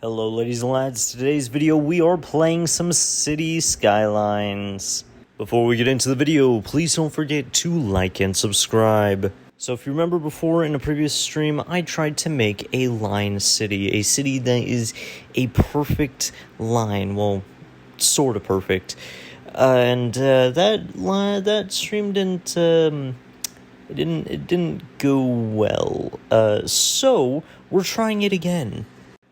Hello ladies and lads, today's video we are playing some City Skylines. Before we get into the video, please don't forget to like and subscribe. So if you remember before in a previous stream, I tried to make a line city, a city that is a perfect line, well, sort of perfect. That stream didn't go well. So we're trying it again.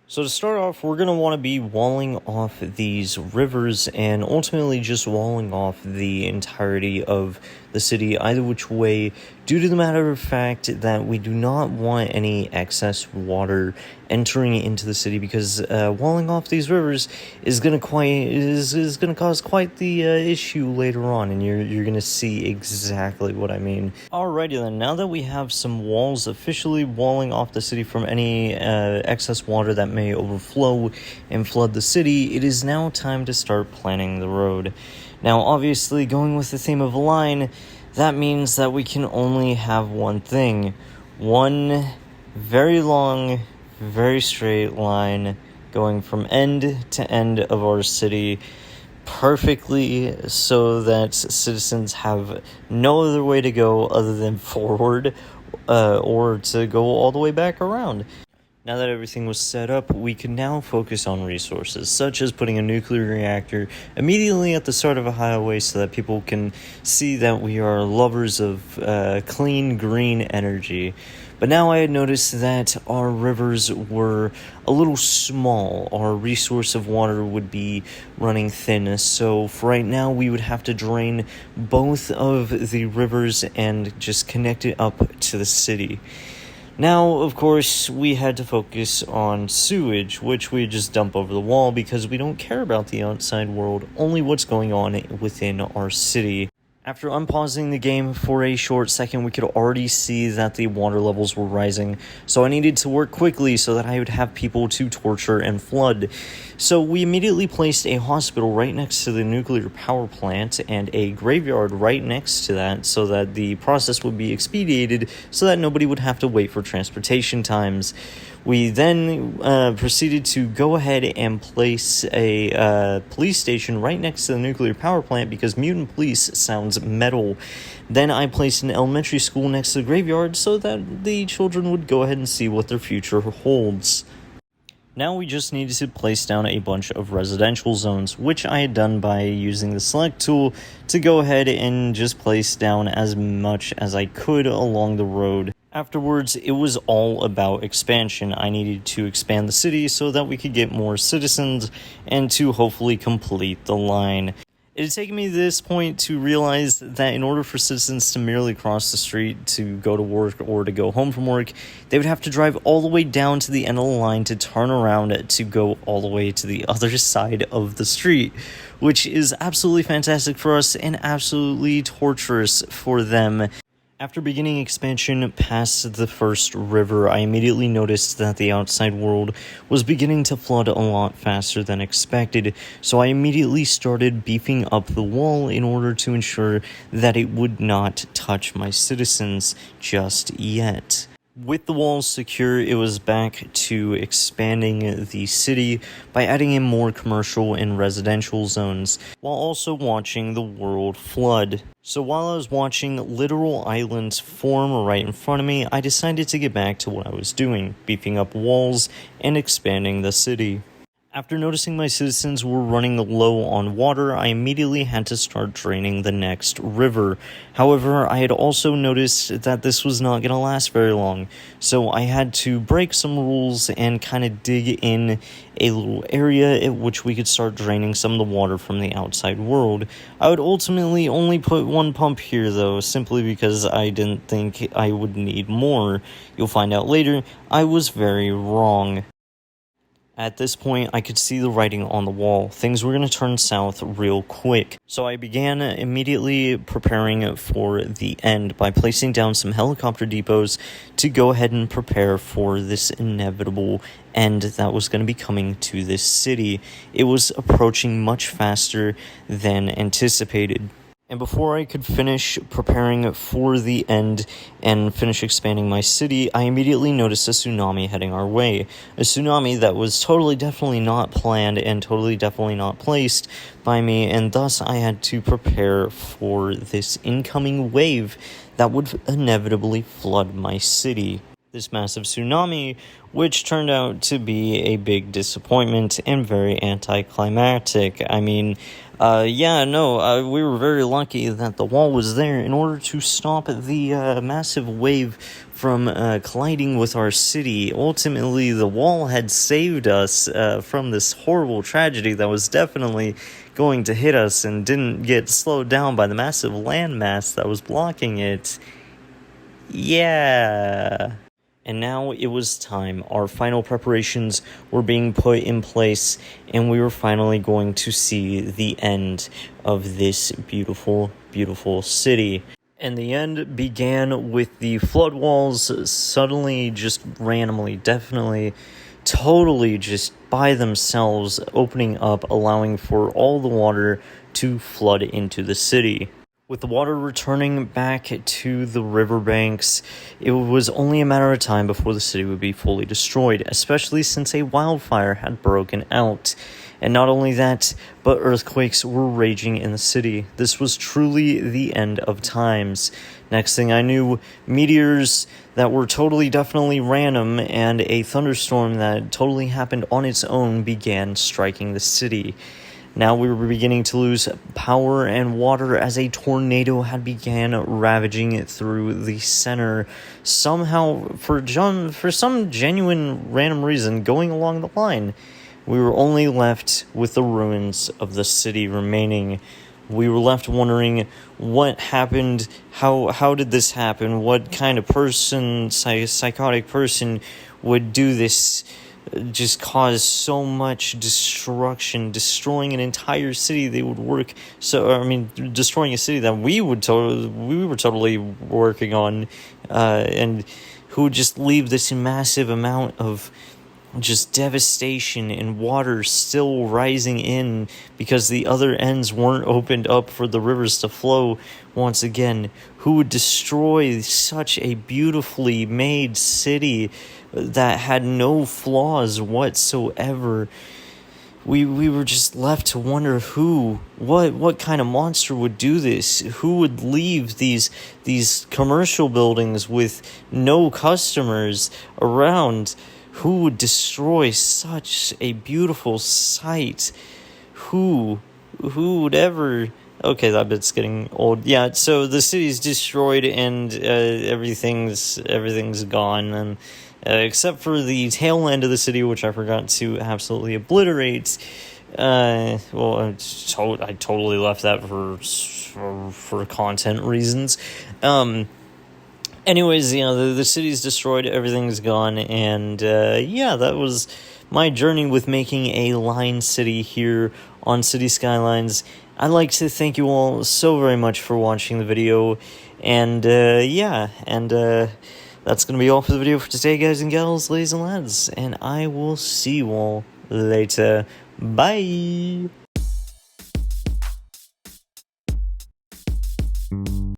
So to start off, we're going to want to be walling off these rivers and ultimately just walling off the entirety of the city, either which way, due to the matter of fact that we do not want any excess water entering into the city, because walling off these rivers is going to cause quite the issue later on, and you're going to see exactly what I mean. Alrighty then, now that we have some walls officially walling off the city from any excess water that may overflow and flood the city, it is now time to start planning the road. Now, obviously, going with the theme of a line, that means that we can only have one thing. One very long, very straight line going from end to end of our city perfectly, so that citizens have no other way to go other than forward or to go all the way back around. Now that everything was set up, we can now focus on resources, such as putting a nuclear reactor immediately at the start of a highway so that people can see that we are lovers of clean, green energy. But now I had noticed that our rivers were a little small. Our resource of water would be running thin. So for right now, we would have to drain both of the rivers and just connect it up to the city. Now, of course, we had to focus on sewage, which we just dump over the wall because we don't care about the outside world, only what's going on within our city. After unpausing the game for a short second, we could already see that the water levels were rising, so I needed to work quickly so that I would have people to torture and flood. So we immediately placed a hospital right next to the nuclear power plant and a graveyard right next to that so that the process would be expedited so that nobody would have to wait for transportation times. We then proceeded to go ahead and place a police station right next to the nuclear power plant because mutant police sounds metal. Then I placed an elementary school next to the graveyard so that the children would go ahead and see what their future holds. Now we just needed to place down a bunch of residential zones, which I had done by using the select tool to go ahead and just place down as much as I could along the road. Afterwards, it was all about expansion. I needed to expand the city so that we could get more citizens and to hopefully complete the line. It had taken me to this point to realize that in order for citizens to merely cross the street to go to work or to go home from work, they would have to drive all the way down to the end of the line to turn around to go all the way to the other side of the street, which is absolutely fantastic for us and absolutely torturous for them. After beginning expansion past the first river, I immediately noticed that the outside world was beginning to flood a lot faster than expected, so I immediately started beefing up the wall in order to ensure that it would not touch my citizens just yet. With the walls secure, it was back to expanding the city by adding in more commercial and residential zones, while also watching the world flood. So while I was watching literal islands form right in front of me, I decided to get back to what I was doing, beefing up walls and expanding the city. After noticing my citizens were running low on water, I immediately had to start draining the next river. However, I had also noticed that this was not going to last very long, so I had to break some rules and kind of dig in a little area at which we could start draining some of the water from the outside world. I would ultimately only put one pump here, though, simply because I didn't think I would need more. You'll find out later, I was very wrong. At this point, I could see the writing on the wall. Things were going to turn south real quick. So I began immediately preparing for the end by placing down some helicopter depots to go ahead and prepare for this inevitable end that was going to be coming to this city. It was approaching much faster than anticipated. And before I could finish preparing for the end and finish expanding my city, I immediately noticed a tsunami heading our way. A tsunami that was totally definitely not planned and totally definitely not placed by me, and thus I had to prepare for this incoming wave that would inevitably flood my city. This massive tsunami, which turned out to be a big disappointment and very anticlimactic. I mean, we were very lucky that the wall was there in order to stop the massive wave from colliding with our city. Ultimately, the wall had saved us from this horrible tragedy that was definitely going to hit us and didn't get slowed down by the massive landmass that was blocking it. Yeah. And now it was time. Our final preparations were being put in place, and we were finally going to see the end of this beautiful, beautiful city. And the end began with the flood walls suddenly, just randomly, definitely, totally just by themselves opening up, allowing for all the water to flood into the city. With the water returning back to the riverbanks, it was only a matter of time before the city would be fully destroyed, especially since a wildfire had broken out. And not only that, but earthquakes were raging in the city. This was truly the end of times. Next thing I knew, meteors that were totally definitely random and a thunderstorm that totally happened on its own began striking the city. Now we were beginning to lose power and water as a tornado had began ravaging it through the center. Somehow, for some genuine random reason, going along the line, we were only left with the ruins of the city remaining. We were left wondering what happened, how did this happen, what kind of person, psychotic person would do this, just cause so much destruction, destroying an entire city. They would work destroying a city that we were totally working on, and who would just leave this massive amount of just devastation and water still rising in because the other ends weren't opened up for the rivers to flow once again. Who would destroy such a beautifully made city that had no flaws whatsoever? We were just left to wonder what kind of monster would do this? Who would leave these commercial buildings with no customers around? Who would destroy such a beautiful sight? Who would ever... Okay, that bit's getting old. Yeah, so the city's destroyed and everything's gone, and except for the tail end of the city, which I forgot to absolutely obliterate. I totally left that for content reasons. Anyways, the city's destroyed, everything's gone, and that was my journey with making a line city here on City Skylines. I'd like to thank you all so very much for watching the video, and that's going to be all for the video for today, guys and gals, ladies and lads, and I will see you all later. Bye!